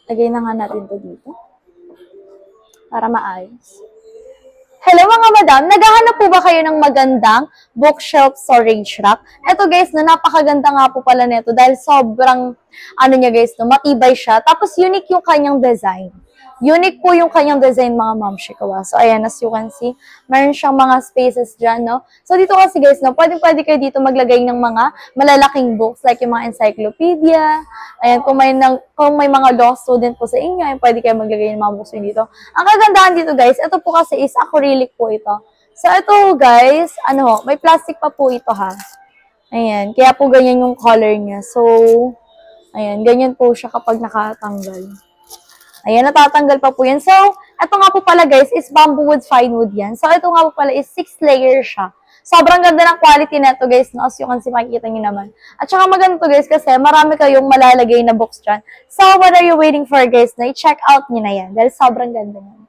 Lagay na nga natin to dito. Para maayos. Hello mga madam, naghahanap po ba kayo ng magandang bookshelf storage rack? Ito guys, no, napakaganda nga po pala nito dahil sobrang, ano niya guys, no, matibay siya. Tapos unique yung kanyang design. Unique po yung kanyang design mga ma'am shikawa. So ayan, as you can see, meron siyang mga spaces dyan, no? So dito kasi guys, no, pwede kayo dito maglagay ng mga malalaking books like yung mga encyclopedia. Ayan, kung may mga law student po sa inyo, ayan, pwede kayo maglagay ng mga books dito. Ang kagandahan dito guys, ito po kasi is acrylic po ito. So ito guys, ano, may plastic pa po ito ha. Ayan, kaya po ganyan yung color niya. So, ayan, ganyan po siya kapag nakatanggal. Ayan, natatanggal pa po yan. So, ito nga po pala guys is bamboo wood, fine wood yan. So, ito nga po pala is 6 layer siya. Sobrang ganda ng quality na ito guys, no? As you can see, makikita nyo naman. At saka maganda to guys kasi marami kayong malalagay na books dyan. So, what are you waiting for guys? Na i-check out nyo na yan dahil sobrang ganda nyo.